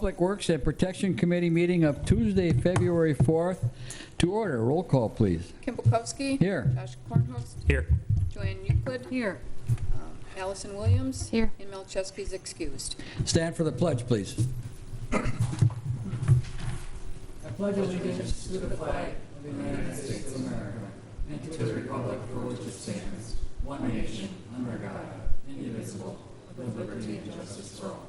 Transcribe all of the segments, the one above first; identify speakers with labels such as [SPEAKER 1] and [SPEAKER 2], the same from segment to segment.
[SPEAKER 1] Public Works and Protection Committee meeting of Tuesday, February 4th to order. Roll call, please.
[SPEAKER 2] Kim Bukowski.
[SPEAKER 1] Here.
[SPEAKER 2] Josh Kornhost.
[SPEAKER 3] Here.
[SPEAKER 2] Joanne Euclid.
[SPEAKER 4] Here.
[SPEAKER 2] Allison Williams.
[SPEAKER 4] Here.
[SPEAKER 2] And Mel Chesky's excused.
[SPEAKER 1] Stand for the pledge, please. I pledge allegiance to the flag of the United States of America and to the republic for which it stands, one nation, under God, indivisible, with liberty and justice for all.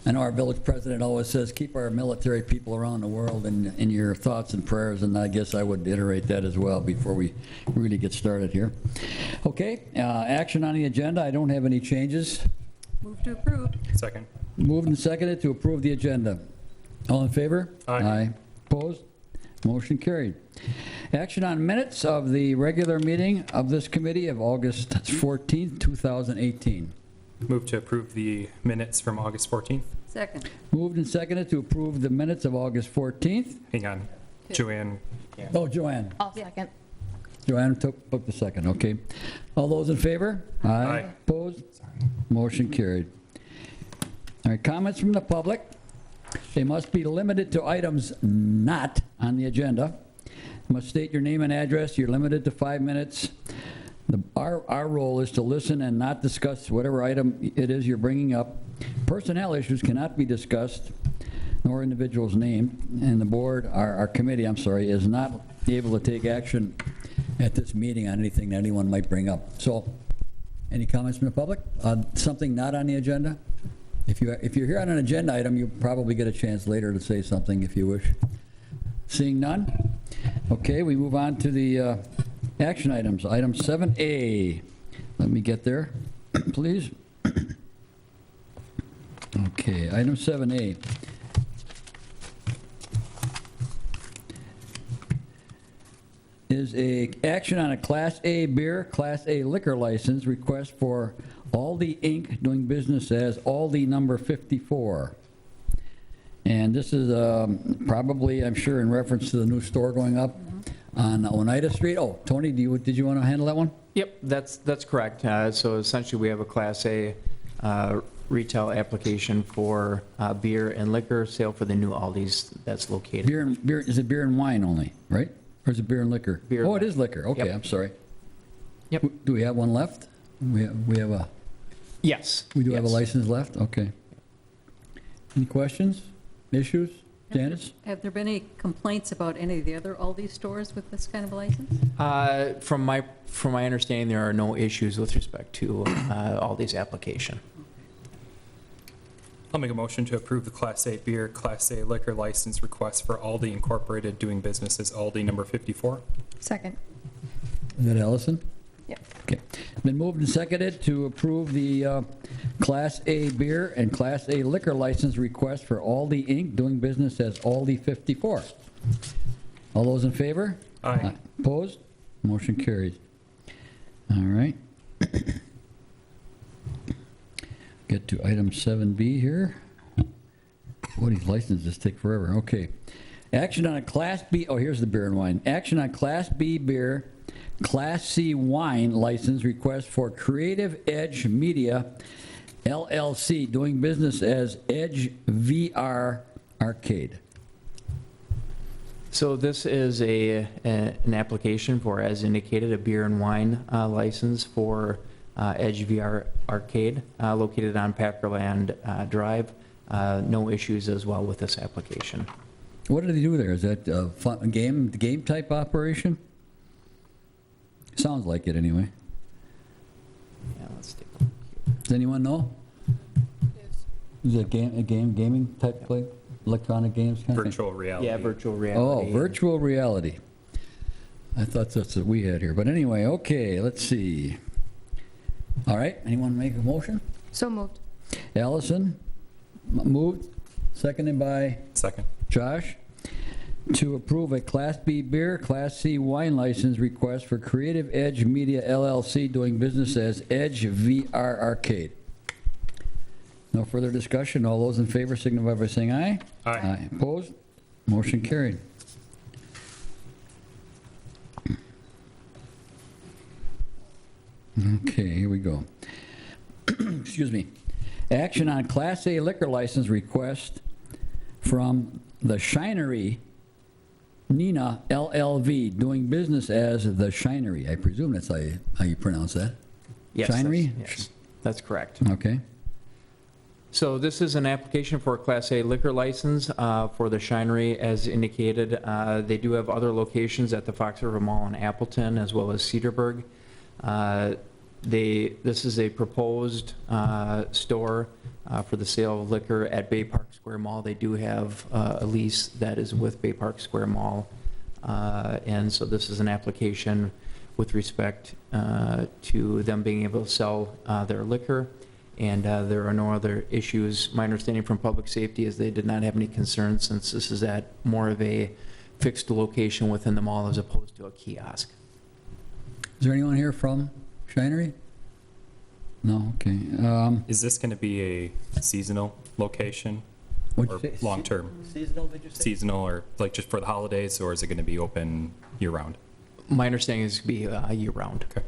[SPEAKER 1] I know our village president always says, keep our military people around the world in your thoughts and prayers, and I guess I would iterate that as well before we really get started here. Okay, action on the agenda. I don't have any changes.
[SPEAKER 4] Move to approve.
[SPEAKER 3] Second.
[SPEAKER 1] Moved and seconded to approve the agenda. All in favor?
[SPEAKER 3] Aye.
[SPEAKER 1] Opposed? Motion carried. Action on minutes of the regular meeting of this committee of August 14th, 2018.
[SPEAKER 3] Move to approve the minutes from August 14th.
[SPEAKER 4] Second.
[SPEAKER 1] Moved and seconded to approve the minutes of August 14th.
[SPEAKER 3] Hang on. Joanne. Yeah.
[SPEAKER 1] Oh, Joanne.
[SPEAKER 4] I'll second.
[SPEAKER 1] Joanne took the second, okay. All those in favor?
[SPEAKER 3] Aye.
[SPEAKER 1] Opposed? Motion carried. All right, comments from the public. They must be limited to items not on the agenda. You must state your name and address. You're limited to 5 minutes. Our role is to listen and not discuss whatever item it is you're bringing up. Personnel issues cannot be discussed, nor individuals named, and the board, our committee, I'm sorry, is not able to take action at this meeting on anything that anyone might bring up. So, any comments from the public on something not on the agenda? If you're here on an agenda item, you'll probably get a chance later to say something if you wish. Seeing none? Okay, we move on to the action items. Item 7A. Let me get there, please. Okay, item 7A. Is a action on a Class A beer, Class A liquor license request for Aldi Inc. doing business as Aldi number 54. And this is probably, I'm sure, in reference to the new store going up on Oneida Street. Oh, Tony, did you want to handle that one?
[SPEAKER 5] Yep, that's correct. So essentially, we have a Class A retail application for beer and liquor sale for the new Aldi's that's located.
[SPEAKER 1] Beer, is it beer and wine only, right? Or is it beer and liquor?
[SPEAKER 5] Beer.
[SPEAKER 1] Oh, it is liquor. Okay,
[SPEAKER 5] Yep.
[SPEAKER 1] I'm sorry.
[SPEAKER 5] Yep.
[SPEAKER 1] Do we have one left? We have a.
[SPEAKER 5] Yes.
[SPEAKER 1] We do have a
[SPEAKER 5] yes.
[SPEAKER 1] license left? Okay. Any questions, issues? Janice?
[SPEAKER 4] Have there been any complaints about any of the other Aldi stores with this kind of license?
[SPEAKER 5] From my understanding, there are no issues with respect to Aldi's application.
[SPEAKER 3] I'll make a motion to approve the Class A beer, Class A liquor license request for Aldi Incorporated doing business as Aldi number 54.
[SPEAKER 4] Second.
[SPEAKER 1] Is that Allison?
[SPEAKER 4] Yep.
[SPEAKER 1] Okay. Been moved and seconded to approve the Class A beer and Class A liquor license request for Aldi Inc. doing business as Aldi 54. All those in favor?
[SPEAKER 3] Aye.
[SPEAKER 1] Opposed? Motion carries. All right. Get to item 7B here. Boy, these licenses take forever. Okay. Action on a Class B, oh, here's the beer and wine. Action on Class B beer, Class C wine license request for Creative Edge Media, LLC, doing business as Edge VR Arcade.
[SPEAKER 5] So this is an application for, as indicated, a beer and wine license for Edge VR Arcade, located on Packerland Drive. No issues as well with this application.
[SPEAKER 1] What do they do there? Is that a fun game type operation? Sounds like it anyway.
[SPEAKER 5] Yeah, let's take a look here.
[SPEAKER 1] Does anyone know? Is it a gaming type play? Electronic games kind of thing?
[SPEAKER 3] Virtual reality.
[SPEAKER 5] Yeah, virtual reality.
[SPEAKER 1] Oh, virtual reality. I thought that's what we had here. But anyway, okay, let's see. All right, anyone make a motion?
[SPEAKER 4] So moved.
[SPEAKER 1] Allison, moved, seconded by
[SPEAKER 3] Second.
[SPEAKER 1] Josh, to approve a Class B beer, Class C wine license request for Creative Edge Media LLC doing business as Edge VR Arcade. No further discussion. All those in favor signify by saying aye.
[SPEAKER 3] Aye.
[SPEAKER 1] Opposed? Motion carried. Okay, here we go. Excuse me. Action on Class A liquor license request from the Shinery Nina LLV, doing business as the Shinery. I presume that's how you pronounce that?
[SPEAKER 5] Yes,
[SPEAKER 1] Shinery?
[SPEAKER 5] yes, that's correct.
[SPEAKER 1] Okay.
[SPEAKER 5] So this is an application for a Class A liquor license for the Shinery, as indicated. They do have other locations at the Fox River Mall in Appleton, as well as Cedarburg. This is a proposed store for the sale of liquor at Bay Park Square Mall. They do have a lease that is with Bay Park Square Mall. And so this is an application with respect to them being able to sell their liquor. And there are no other issues. My understanding from public safety is they did not have any concerns, since this is at more of a fixed location within the mall as opposed to a kiosk.
[SPEAKER 1] Is there anyone here from Shinery? No, okay.
[SPEAKER 3] Is this going to be a seasonal location
[SPEAKER 1] What'd
[SPEAKER 3] or
[SPEAKER 1] you say?
[SPEAKER 3] long-term?
[SPEAKER 1] Seasonal, did you say?
[SPEAKER 3] Seasonal, or like just for the holidays, or is it going to be open year-round?
[SPEAKER 5] My understanding is to be year-round.
[SPEAKER 3] Okay.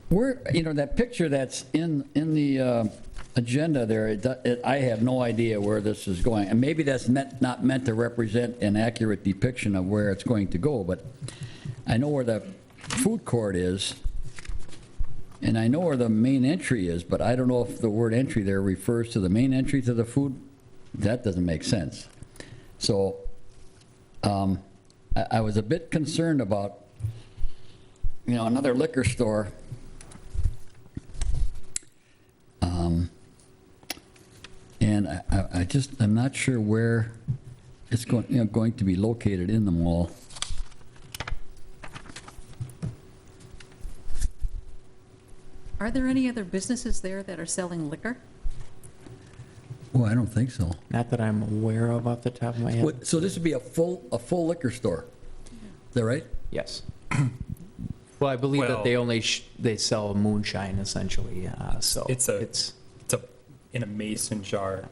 [SPEAKER 1] Where, that picture that's in the agenda there, I have no idea where this is going. And maybe that's not meant to represent an accurate depiction of where it's going to go, but I know where the food court is, and I know where the main entry is, but I don't know if the word entry there refers to the main entry to the food. That doesn't make sense. So I was a bit concerned about, another liquor store. And I'm not sure where it's going to be located in the mall.
[SPEAKER 4] Are there any other businesses there that are selling liquor?
[SPEAKER 1] Oh, I don't think so.
[SPEAKER 5] Not that I'm aware of off the top of my head.
[SPEAKER 1] So this would be a full liquor store, is that right?
[SPEAKER 5] Yes. Well, I believe that they only they sell moonshine essentially. So
[SPEAKER 3] It's in a mason jar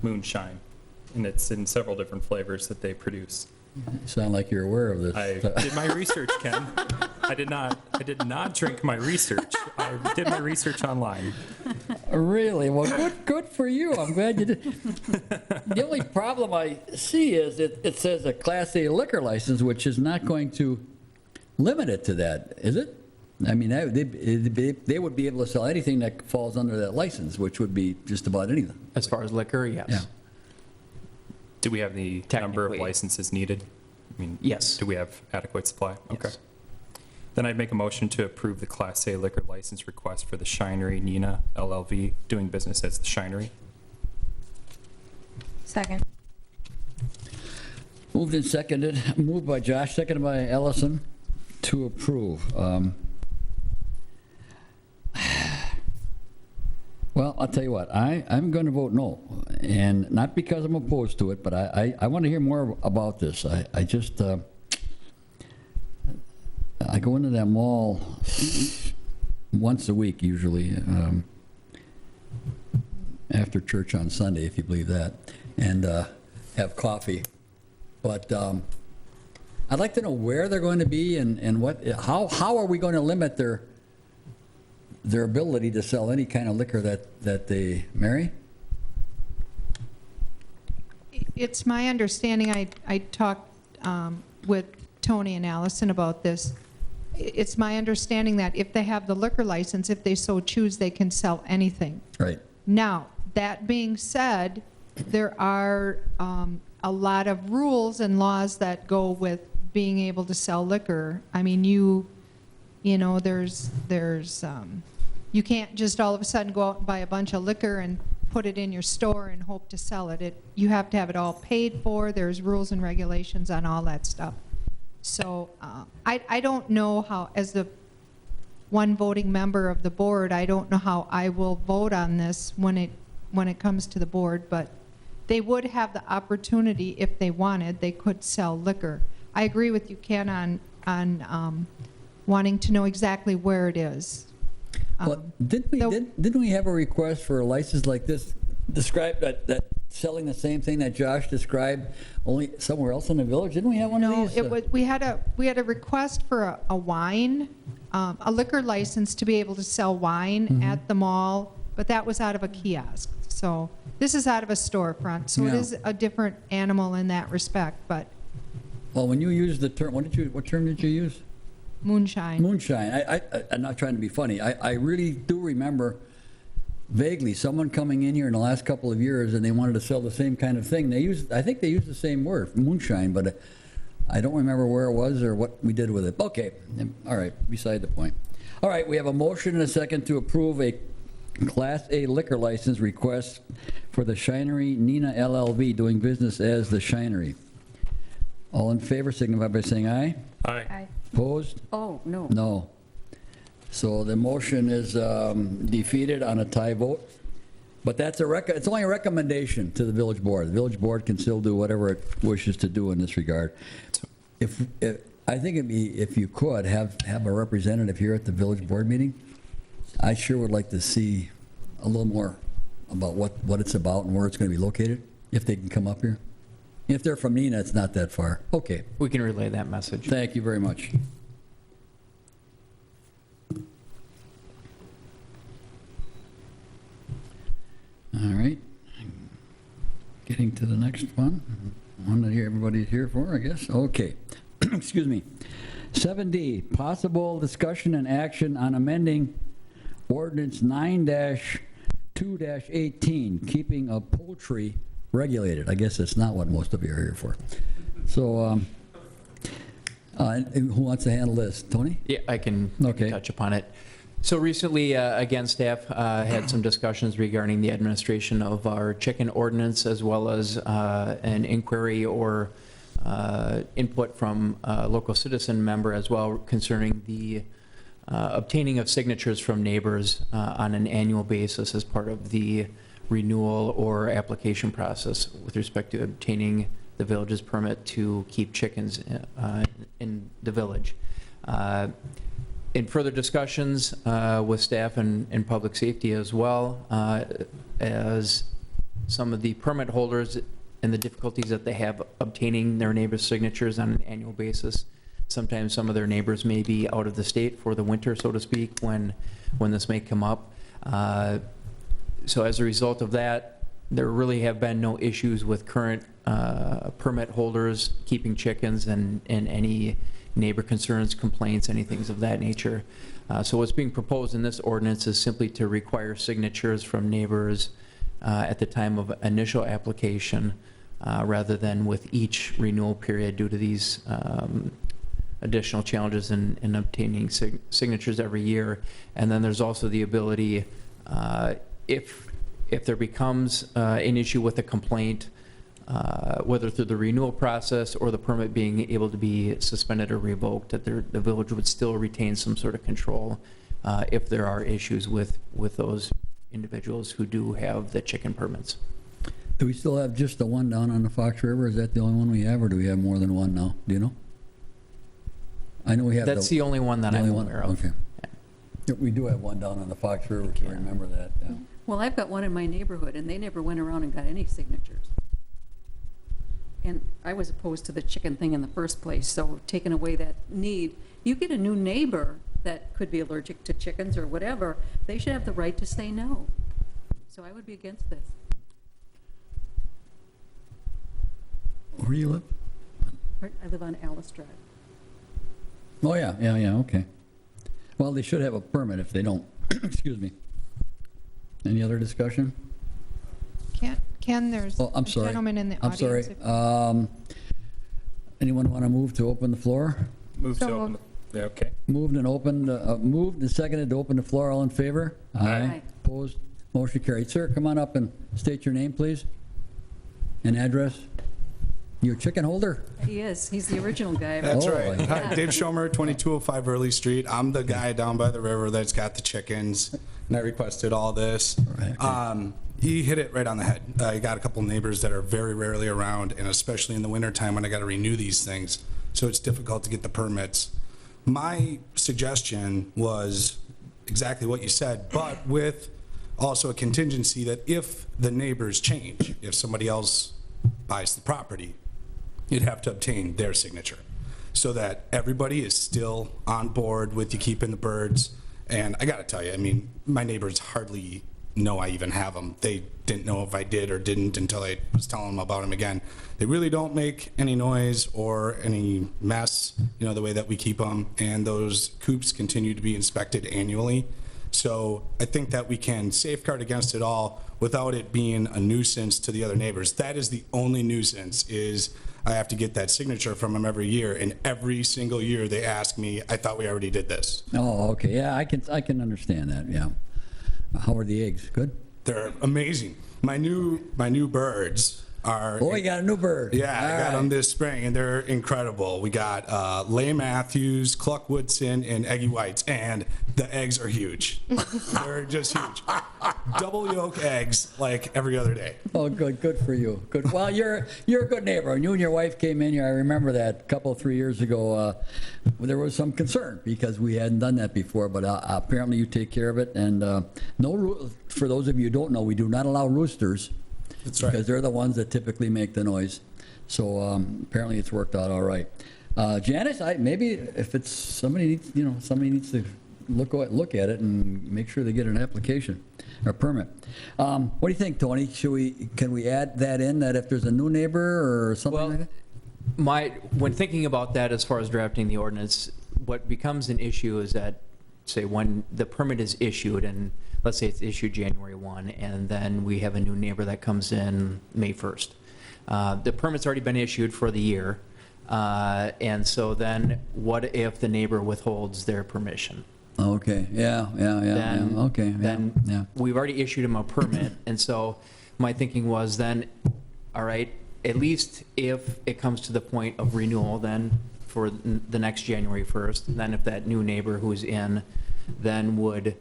[SPEAKER 3] moonshine, and it's in several different flavors that they produce.
[SPEAKER 1] You sound like you're aware of this.
[SPEAKER 3] I did my research, Ken. I did not drink my research. I did my research online.
[SPEAKER 1] Really? Well, good for you. I'm glad you did. The only problem I see is it says a Class A liquor license, which is not going to limit it to that, is it? I mean, they would be able to sell anything that falls under that license, which would be just about anything.
[SPEAKER 5] as far as liquor, yes.
[SPEAKER 1] Yeah.
[SPEAKER 3] Do we have the number of
[SPEAKER 5] Technically.
[SPEAKER 3] licenses needed? I mean,
[SPEAKER 5] Yes.
[SPEAKER 3] do we have adequate supply? Okay.
[SPEAKER 5] Yes.
[SPEAKER 3] Then I'd make a motion to approve the Class A liquor license request for the Shinery Nina LLV, doing business as the Shinery.
[SPEAKER 2] Second.
[SPEAKER 1] Moved and seconded, moved by Josh, seconded by Ellison, to approve. Well, I'll tell you what, I'm going to vote no, and not because I'm opposed to it, but I want to hear more about this. I just, I go into that mall once a week usually, after church on Sunday, if you believe that, and have coffee. But I'd like to know where they're going to be and what, how are we going to limit their ability to sell any kind of liquor that they marry?
[SPEAKER 6] It's my understanding, I talked with Tony and Allison about this. It's my understanding that if they have the liquor license, if they so choose, they can sell anything.
[SPEAKER 1] Right.
[SPEAKER 6] Now, that being said, there are a lot of rules and laws that go with being able to sell liquor. I mean, you know, there's you can't just all of a sudden go out and buy a bunch of liquor and put it in your store and hope to sell it. You have to have it all paid for. There's rules and regulations on all that stuff. So I don't know how, as the one voting member of the board, I don't know how I will vote on this when it comes to the board, but they would have the opportunity, if they wanted, they could sell liquor. I agree with you, Ken, on wanting to know exactly where it is.
[SPEAKER 1] Well, didn't we have a request for a license like this, describe that selling the same thing that Josh described, only somewhere else in the village? Didn't we have one of these?
[SPEAKER 6] No, we had a request for a wine, a liquor license to be able to sell wine at the mall, but that was out of a kiosk. So this is out of a storefront, so it
[SPEAKER 1] Yeah.
[SPEAKER 6] is a different animal in that respect, but
[SPEAKER 1] Well, when you use the term, what term did you use?
[SPEAKER 6] moonshine.
[SPEAKER 1] Moonshine. I'm not trying to be funny. I really do remember vaguely someone coming in here in the last couple of years and they wanted to sell the same kind of thing. I think they used the same word, moonshine, but I don't remember where it was or what we did with it. Okay, all right, beside the point. All right, we have a motion and a second to approve a Class A liquor license request for the Shinery Nina LLV, doing business as the Shinery. All in favor, signify by saying aye.
[SPEAKER 3] Aye.
[SPEAKER 1] Opposed?
[SPEAKER 4] Oh, no.
[SPEAKER 1] No. So the motion is defeated on a tie vote. But that's it's only a recommendation to the village board. The village board can still do whatever it wishes to do in this regard. I think if you could have a representative here at the village board meeting, I sure would like to see a little more about what it's about and where it's going to be located, if they can come up here. If they're from Nina, it's not that far. Okay,
[SPEAKER 5] We can relay that message.
[SPEAKER 1] thank you very much. All right. Getting to the next one that everybody's here for, I guess. Okay. Excuse me. 7D, possible discussion and action on amending Ordinance 9-2-18, keeping of poultry regulated. I guess that's not what most of you are here for. So, who wants to handle this? Tony?
[SPEAKER 5] Yeah, I can
[SPEAKER 1] Okay.
[SPEAKER 5] touch upon it. So recently, again, staff had some discussions regarding the administration of our chicken ordinance, as well as an inquiry or input from a local citizen member as well concerning the obtaining of signatures from neighbors on an annual basis as part of the renewal or application process with respect to obtaining the village's permit to keep chickens in the village. In further discussions with staff and public safety as well, as some of the permit holders and the difficulties that they have obtaining their neighbors' signatures on an annual basis. Sometimes some of their neighbors may be out of the state for the winter, so to speak, when this may come up. So as a result of that, there really have been no issues with current permit holders keeping chickens and any neighbor concerns, complaints, any things of that nature. So what's being proposed in this ordinance is simply to require signatures from neighbors at the time of initial application, rather than with each renewal period due to these additional challenges in obtaining signatures every year. And then there's also the ability, if there becomes an issue with a complaint, whether through the renewal process or the permit being able to be suspended or revoked, that the village would still retain some sort of control if there are issues with those individuals who do have the chicken permits.
[SPEAKER 1] Do we still have just the one down on the Fox River? Is that the only one we have, or do we have more than one now? Do you know? I know we have
[SPEAKER 5] That's the only one that
[SPEAKER 1] the
[SPEAKER 5] I'm
[SPEAKER 1] only one?
[SPEAKER 5] aware of.
[SPEAKER 1] Okay. Yeah, we do have one down on the Fox River, if you remember that. Yeah.
[SPEAKER 4] Well, I've got one in my neighborhood, and they never went around and got any signatures. And I was opposed to the chicken thing in the first place, so taking away that need, you get a new neighbor that could be allergic to chickens or whatever, they should have the right to say no. So I would be against this.
[SPEAKER 1] Where do you live?
[SPEAKER 4] I live on Alice Drive.
[SPEAKER 1] Oh, yeah, okay. Well, they should have a permit if they don't. Excuse me. Any other discussion?
[SPEAKER 6] Ken, there's
[SPEAKER 1] Oh, I'm
[SPEAKER 6] a
[SPEAKER 1] sorry.
[SPEAKER 6] gentleman in the
[SPEAKER 1] I'm
[SPEAKER 6] audience.
[SPEAKER 1] sorry. Anyone want to move to open the floor?
[SPEAKER 3] Move
[SPEAKER 6] So
[SPEAKER 3] to open. Yeah, okay.
[SPEAKER 1] Moved and opened, moved and seconded to open the floor. All in favor?
[SPEAKER 4] Aye.
[SPEAKER 1] Opposed? Motion carried. Sir, come on up and state your name, please, and address. You're a chicken holder?
[SPEAKER 4] He is, he's the original guy.
[SPEAKER 7] That's
[SPEAKER 1] Oh,
[SPEAKER 7] right.
[SPEAKER 1] yeah.
[SPEAKER 7] Hi, Dave Schomer, 2205 Early Street. I'm the guy down by the river that's got the chickens, and I requested all this.
[SPEAKER 1] Right.
[SPEAKER 7] He hit it right on the head. I got a couple neighbors that are very rarely around, and especially in the wintertime when I got to renew these things, so it's difficult to get the permits. My suggestion was exactly what you said, but with also a contingency that if the neighbors change, if somebody else buys the property, you'd have to obtain their signature. so that everybody is still on board with you keeping the birds. And I gotta tell you, I mean, my neighbors hardly know I even have them. They didn't know if I did or didn't until I was telling them about them again. They really don't make any noise or any mess, the way that we keep them. And those coops continue to be inspected annually. So I think that we can safeguard against it all without it being a nuisance to the other neighbors. That is the only nuisance, is I have to get that signature from them every year, and every single year they ask me, I thought we already did this.
[SPEAKER 1] Oh, okay, yeah, I can understand that, yeah. How are the eggs? Good?
[SPEAKER 7] They're amazing. My new birds are...
[SPEAKER 1] Oh, you got a new bird.
[SPEAKER 7] Yeah, I got
[SPEAKER 1] All
[SPEAKER 7] them
[SPEAKER 1] right.
[SPEAKER 7] this spring, and they're incredible. We got Leigh Matthews, Cluck Woodson, and Eggy Whites, and the eggs are huge. They're just huge. Double yolk eggs like every other day.
[SPEAKER 1] Oh, good for you. Good. Well, you're a good neighbor. And you and your wife came in here. I remember that a couple, 3 years ago. There was some concern because we hadn't done that before. But apparently, you take care of it. And for those of you who don't know, we do not allow roosters.
[SPEAKER 7] That's right.
[SPEAKER 1] Because they're the ones that typically make the noise. So apparently, it's worked out all right. Janice, maybe if it's somebody needs to look at it and make sure they get an application or permit. What do you think, Tony? Can we add that in, that if there's a new neighbor or something like that?
[SPEAKER 5] When thinking about that as far as drafting the ordinance, what becomes an issue is that, say, when the permit is issued, and let's say it's issued January 1, and then we have a new neighbor that comes in May 1st. The permit's already been issued for the year, and so then what if the neighbor withholds their permission?
[SPEAKER 1] Okay, yeah, okay, yeah.
[SPEAKER 5] We've already issued him a permit, and so my thinking was then, all right, at least if it comes to the point of renewal then for the next January 1st, then if that new neighbor who's in then would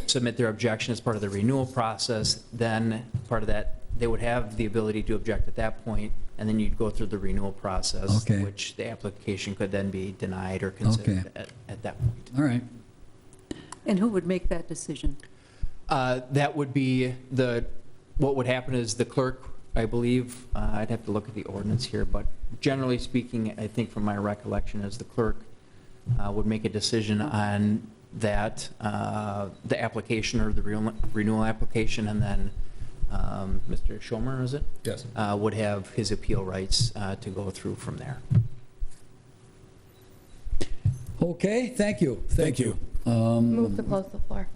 [SPEAKER 5] submit their objection as part of the renewal process, then part of that, they would have the ability to object at that point, and then you'd go through the renewal process,
[SPEAKER 1] Okay.
[SPEAKER 5] which the application could then be denied or considered at that point.
[SPEAKER 1] All right.
[SPEAKER 4] And who would make that decision?
[SPEAKER 5] That would be what would happen is the clerk, I believe, I'd have to look at the ordinance here, but generally speaking, I think from my recollection is the clerk would make a decision on that, the application or the renewal application, and then Mr. Schomer, is it?
[SPEAKER 7] Yes.
[SPEAKER 5] Would have his appeal rights to go through from there.
[SPEAKER 1] Okay, thank you.
[SPEAKER 7] Thank you.
[SPEAKER 8] Move to close the floor.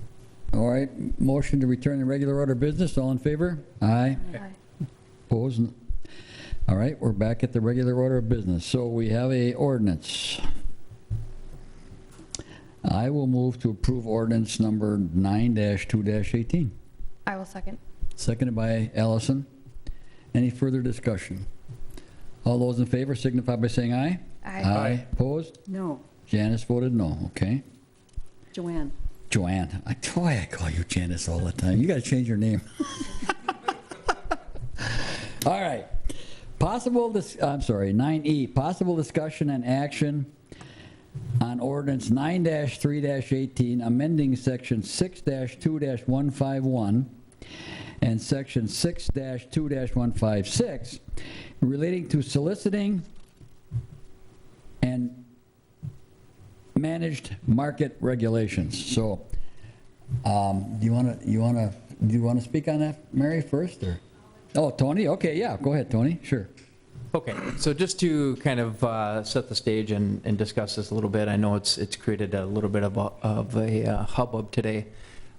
[SPEAKER 1] All right, motion to return to regular order of business, all in favor? Aye.
[SPEAKER 8] Aye.
[SPEAKER 1] Opposed? All right, we're back at the regular order of business. So we have a ordinance. I will move to approve ordinance number 9-2-18.
[SPEAKER 8] I will second.
[SPEAKER 1] Seconded by Allison. Any further discussion? All those in favor signify by saying aye.
[SPEAKER 8] Aye.
[SPEAKER 1] Opposed?
[SPEAKER 4] No.
[SPEAKER 1] Janice voted no, okay.
[SPEAKER 4] Joanne?
[SPEAKER 1] Joanne, I call you Janice all the time. You gotta change your name. All right. 9E, possible discussion and action on ordinance 9-3-18, amending section 6-2-151 and section 6-2-156 relating to soliciting and managed market regulations. So, do you want to speak on that, Mary, first, or? Oh, Tony. Okay, yeah. Go ahead, Tony. Sure.
[SPEAKER 5] Okay, so just to kind of set the stage and discuss this a little bit, I know it's created a little bit of a hubbub today,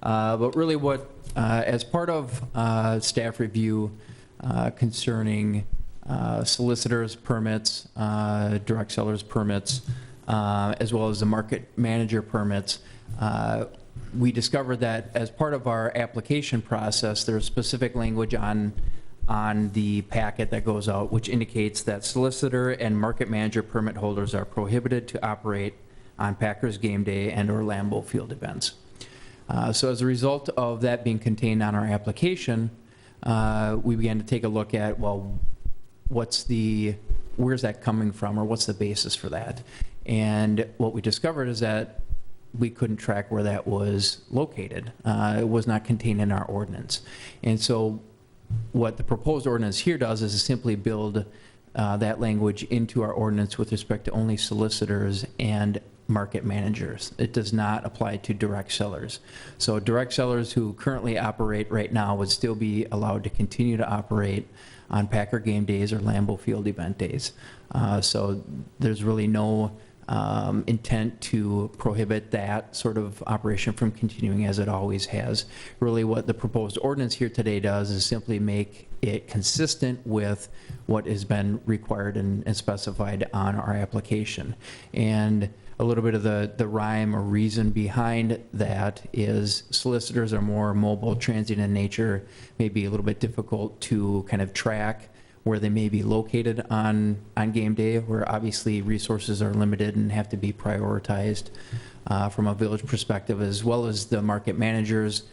[SPEAKER 5] but really what, as part of staff review concerning solicitors' permits, direct sellers' permits, as well as the market manager permits, we discovered that as part of our application process, there's specific language on the packet that goes out, which indicates that solicitor and market manager permit holders are prohibited to operate on Packers game day and or Lambeau Field events. So as a result of that being contained on our application, we began to take a look at, well, where's that coming from, or what's the basis for that? And what we discovered is that we couldn't track where that was located. It was not contained in our ordinance. And so what the proposed ordinance here does is simply build that language into our ordinance with respect to only solicitors and market managers. It does not apply to direct sellers. So direct sellers who currently operate right now would still be allowed to continue to operate on Packer game days or Lambeau Field event days. So there's really no intent to prohibit that sort of operation from continuing as it always has. Really what the proposed ordinance here today does is simply make it consistent with what has been required and specified on our application. And a little bit of the rhyme or reason behind that is solicitors are more mobile, transient in nature, may be a little bit difficult to kind of track where they may be located on game day, where obviously resources are limited and have to be prioritized from a village perspective, as well as the market managers,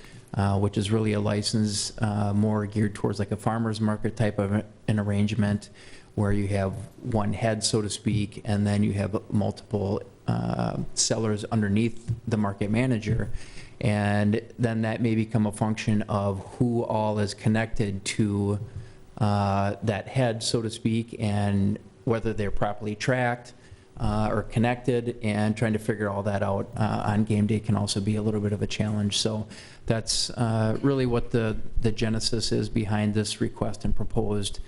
[SPEAKER 5] which is really a license more geared towards like a farmer's market type of an arrangement, where you have one head, so to speak, and then you have multiple sellers underneath the market manager. And then that may become a function of who all is connected to that head, so to speak, and whether they're properly tracked or connected, and trying to figure all that out on game day can also be a little bit of a challenge. So that's really what the genesis is behind this request and proposed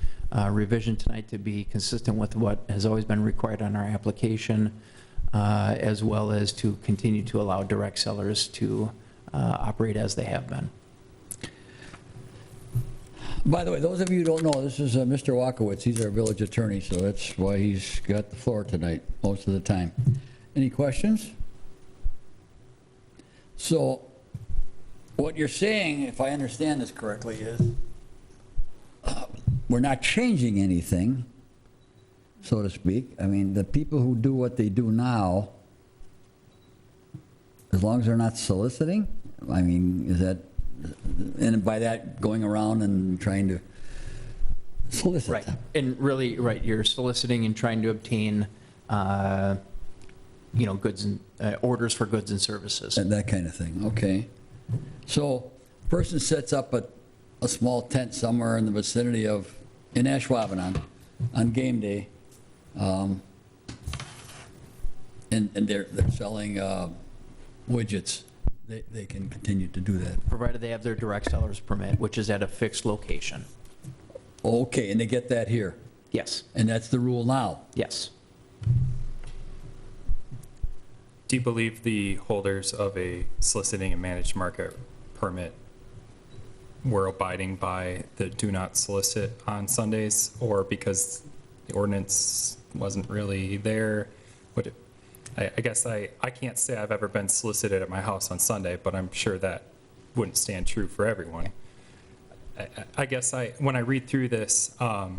[SPEAKER 5] revision tonight, to be consistent with what has always been required on our application, as well as to continue to allow direct sellers to operate as they have been.
[SPEAKER 1] By the way, those of you who don't know, this is Mr. Walkowitz. He's our village attorney, so that's why he's got the floor tonight most of the time. Any questions? So what you're saying, if I understand this correctly, is we're not changing anything, so to speak. I mean, the people who do what they do now, as long as they're not soliciting, I mean, is that, and by that, going around and trying to solicit.
[SPEAKER 5] Right, and really, right, you're soliciting and trying to obtain, goods and, orders for goods and services.
[SPEAKER 1] And that kind of thing, okay. So, person sets up a small tent somewhere in the vicinity of, in Ashwaubenon, on game day, and they're selling widgets. They can continue to do that.
[SPEAKER 5] Provided they have their direct seller's permit, which is at a fixed location.
[SPEAKER 1] Okay, and they get that here,
[SPEAKER 5] Yes,
[SPEAKER 1] and that's the rule now.
[SPEAKER 5] yes.
[SPEAKER 3] Do you believe the holders of a soliciting and managed market permit were abiding by the do not solicit on Sundays, or because the ordinance wasn't really there? I guess I can't say I've ever been solicited at my house on Sunday, but I'm sure that wouldn't stand true for everyone. I guess when I read through this, I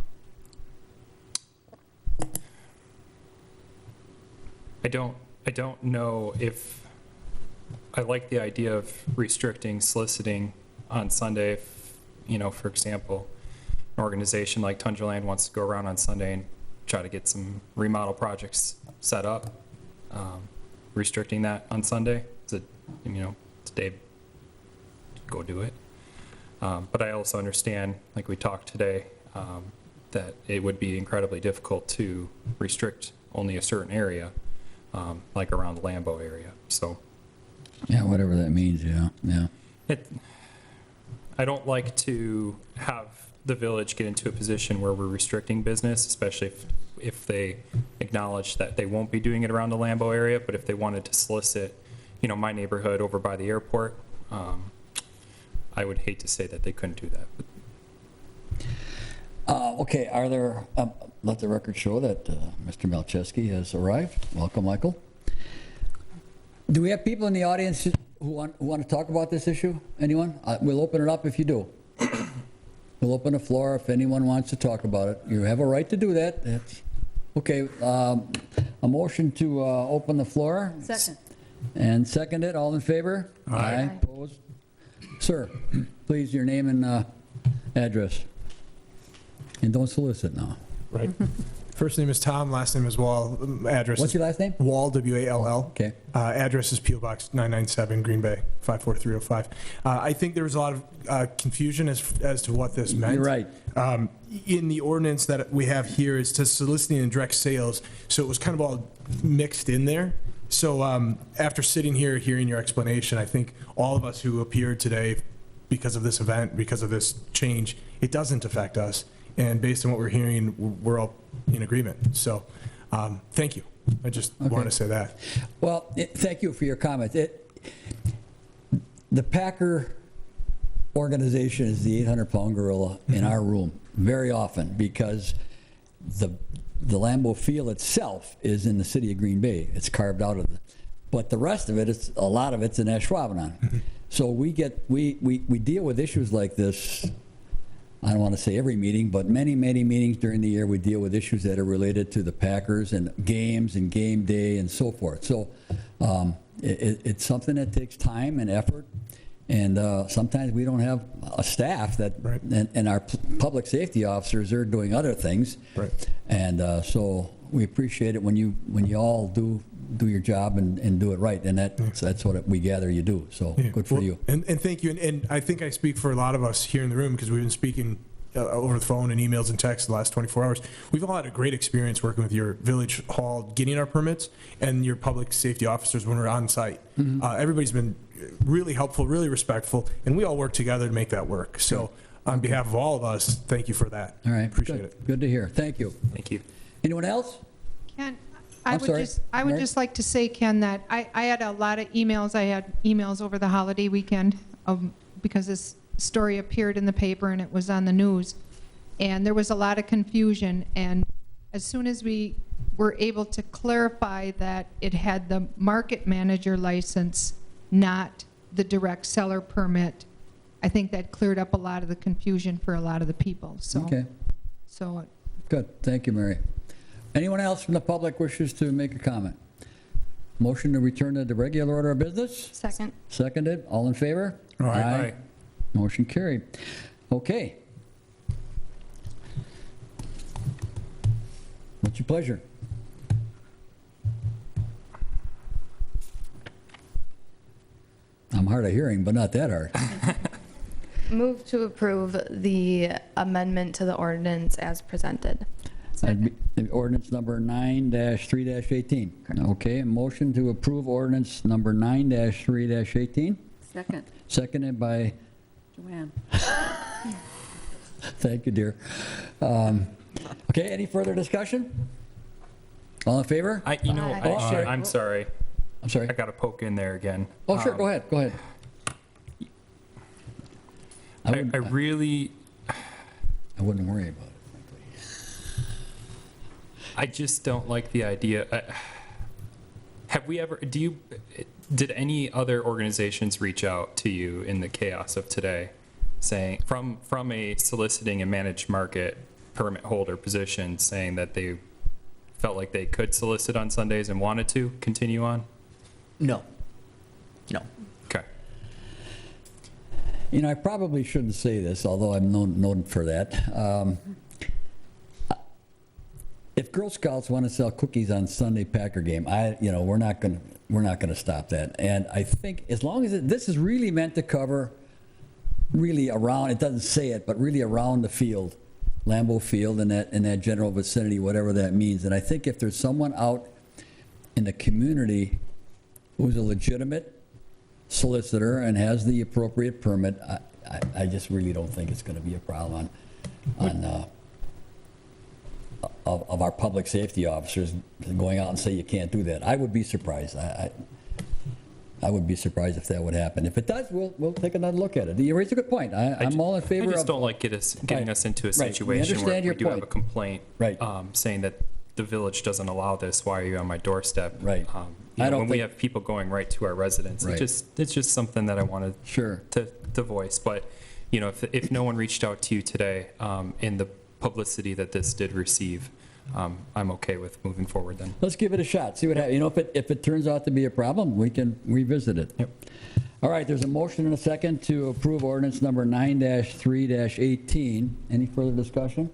[SPEAKER 3] don't know if I like the idea of restricting soliciting on Sunday. If, for example, an organization like Tundraland wants to go around on Sunday and try to get some remodel projects set up, restricting that on Sunday, today, go do it. But I also understand, like we talked today, that it would be incredibly difficult to restrict only a certain area, like around the Lambeau area. So,
[SPEAKER 1] Yeah, whatever that means, yeah.
[SPEAKER 3] I don't like to have the village get into a position where we're restricting business, especially if they acknowledge that they won't be doing it around the Lambeau area. But if they wanted to solicit, my neighborhood over by the airport, I would hate to say that they couldn't do that.
[SPEAKER 1] Okay, are there, let the record show that Mr. Malczewski has arrived. Welcome, Michael. Do we have people in the audience who want to talk about this issue? Anyone? We'll open it up if you do. We'll open the floor if anyone wants to talk about it. You have a right to do that. That's okay. A motion to open the floor.
[SPEAKER 4] Second.
[SPEAKER 1] And second it. All in favor?
[SPEAKER 8] Aye.
[SPEAKER 1] Opposed? Sir, please, your name and address. And don't solicit now.
[SPEAKER 9] Right. First name is Tom, last name is Wall. Address
[SPEAKER 1] What's
[SPEAKER 9] is
[SPEAKER 1] your last name?
[SPEAKER 9] Wall, W-A-L-L.
[SPEAKER 1] Okay.
[SPEAKER 9] Address is P.O. Box 997, Green Bay, 54305. I think there was a lot of confusion as to what this meant.
[SPEAKER 1] You're right.
[SPEAKER 9] In the ordinance that we have here, it's to soliciting and direct sales, so it was kind of all mixed in there. So after sitting here, hearing your explanation, I think all of us who appeared today, because of this event, because of this change, it doesn't affect us. And based on what we're hearing, we're all in agreement. So thank you. I just want to say that.
[SPEAKER 1] Well, thank you for your comments. The Packer organization is the 800-pound gorilla in our room very often because the Lambeau Field itself is in the city of Green Bay. It's carved out of but the rest of it, a lot of it's in Ashwaubenon. So we deal with issues like this. I don't want to say every meeting, but many meetings during the year we deal with issues that are related to the Packers and games and game day and so forth. So it's something that takes time and effort, and sometimes we don't have a staff that,
[SPEAKER 9] Right.
[SPEAKER 1] and our public safety officers are doing other things.
[SPEAKER 9] Right.
[SPEAKER 1] And so we appreciate it when you all do your job and do it right, and that's what we gather you do. So
[SPEAKER 9] Yeah.
[SPEAKER 1] good for
[SPEAKER 9] Well,
[SPEAKER 1] you.
[SPEAKER 9] And thank you. And I think I speak for a lot of us here in the room because we've been speaking over the phone and emails and texts the last 24 hours. We've all had a great experience working with your village hall, getting our permits, and your public safety officers when we're on site. Everybody's been really helpful, really respectful, and we all work together to make that work. So on behalf of all of us, thank you for that.
[SPEAKER 1] All right.
[SPEAKER 9] Appreciate
[SPEAKER 1] good.
[SPEAKER 9] it.
[SPEAKER 1] Good to hear. Thank you.
[SPEAKER 3] Thank you.
[SPEAKER 1] Anyone else?
[SPEAKER 6] Ken,
[SPEAKER 1] I'm sorry,
[SPEAKER 6] I would
[SPEAKER 1] Mary?
[SPEAKER 6] just like to say, Ken, that I had a lot of emails. I had emails over the holiday weekend because this story appeared in the paper and it was on the news. And there was a lot of confusion. And as soon as we were able to clarify that it had the market manager license, not the direct seller permit, I think that cleared up a lot of the confusion for a lot of the people. So,
[SPEAKER 1] Okay.
[SPEAKER 6] so
[SPEAKER 1] Good. Thank you, Mary. Anyone else from the public wishes to make a comment? Motion to return to the regular order of business?
[SPEAKER 8] Second.
[SPEAKER 1] Seconded. All in favor?
[SPEAKER 3] Aye.
[SPEAKER 1] Motion carried. Okay. What's your pleasure? I'm hard of hearing, but not that hard.
[SPEAKER 8] Move to approve the amendment to the ordinance as presented.
[SPEAKER 1] That'd be ordinance number 9-3-18. Okay, a motion to approve ordinance number 9-3-18.
[SPEAKER 4] Second,
[SPEAKER 1] Seconded by,
[SPEAKER 4] Joanne.
[SPEAKER 1] thank you, dear. Okay, any further discussion? All in favor?
[SPEAKER 8] Aye.
[SPEAKER 3] I'm sorry.
[SPEAKER 1] I'm sorry.
[SPEAKER 3] I got to poke in there again.
[SPEAKER 1] Oh, sure, go ahead, go ahead.
[SPEAKER 3] I
[SPEAKER 1] wouldn't-
[SPEAKER 3] really,
[SPEAKER 1] I wouldn't worry about it, frankly.
[SPEAKER 3] I just don't like the idea. Have we ever, did any other organizations reach out to you in the chaos of today saying, from a soliciting and managed market permit holder position, saying that they felt like they could solicit on Sundays and wanted to continue on?
[SPEAKER 5] No. No.
[SPEAKER 3] Okay.
[SPEAKER 1] You know, I probably shouldn't say this, although I'm known for that. If Girl Scouts want to sell cookies on Sunday Packer game, we're not going to stop that. And I think as long as this is really meant to cover really around, it doesn't say it, but really around the field, Lambeau Field and that general vicinity, whatever that means. And I think if there's someone out in the community who's a legitimate solicitor and has the appropriate permit, I just really don't think it's going to be a problem of our public safety officers going out and say you can't do that. I would be surprised. I would be surprised if that would happen. If it does, we'll take another look at it. You raise a good point. I'm all in favor of.
[SPEAKER 3] I just don't like getting us into a
[SPEAKER 1] Right. We
[SPEAKER 3] situation where
[SPEAKER 1] understand
[SPEAKER 3] we
[SPEAKER 1] your
[SPEAKER 3] do have a
[SPEAKER 1] point.
[SPEAKER 3] complaint
[SPEAKER 1] Right.
[SPEAKER 3] saying that the village doesn't allow this. Why are you on my doorstep?
[SPEAKER 1] Right.
[SPEAKER 3] When we
[SPEAKER 1] think-
[SPEAKER 3] have people going right to our residence,
[SPEAKER 1] Right.
[SPEAKER 3] it's just something that I wanted
[SPEAKER 1] Sure.
[SPEAKER 3] to voice. But if no one reached out to you today in the publicity that this did receive, I'm okay with moving forward then.
[SPEAKER 1] Let's give it a shot, see what happens. If it turns out to be a problem, we can revisit it.
[SPEAKER 3] Yep.
[SPEAKER 1] All right, there's a motion and a second to approve ordinance number 9-3-18. Any further discussion?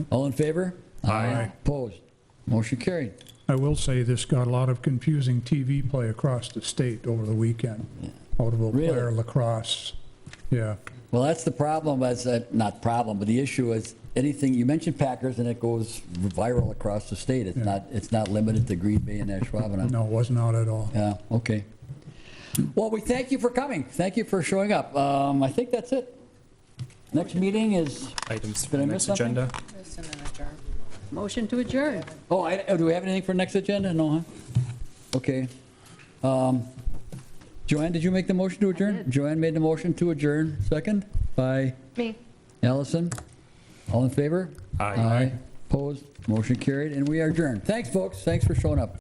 [SPEAKER 1] All in favor?
[SPEAKER 3] Aye.
[SPEAKER 1] Opposed? Motion carried.
[SPEAKER 10] I will say this got a lot of confusing TV play across the state over the weekend. Out of Eau
[SPEAKER 1] Really?
[SPEAKER 10] Claire, lacrosse. Yeah.
[SPEAKER 1] Well, that's the problem, not problem, but the issue is anything, you mentioned Packers and it goes viral across the state. It's not limited to Green Bay and Ashwaubenon.
[SPEAKER 10] No, it was not at all.
[SPEAKER 1] Yeah, okay. Well, we thank you for coming. Thank you for showing up. I think that's it. Next meeting is,
[SPEAKER 3] Items for
[SPEAKER 1] Did I
[SPEAKER 3] the
[SPEAKER 1] miss
[SPEAKER 3] next
[SPEAKER 1] something?
[SPEAKER 3] agenda.
[SPEAKER 2] Just a minute, Jar.
[SPEAKER 4] Motion to adjourn.
[SPEAKER 1] do we have anything for next agenda? No, huh? Okay. Joanne, did you make the motion to adjourn?
[SPEAKER 4] did.
[SPEAKER 1] Joanne made the motion to adjourn, second by
[SPEAKER 8] Me.
[SPEAKER 1] Allison. All in favor?
[SPEAKER 3] Aye.
[SPEAKER 1] Opposed? Motion carried, and we are adjourned. Thanks, folks. Thanks for showing up.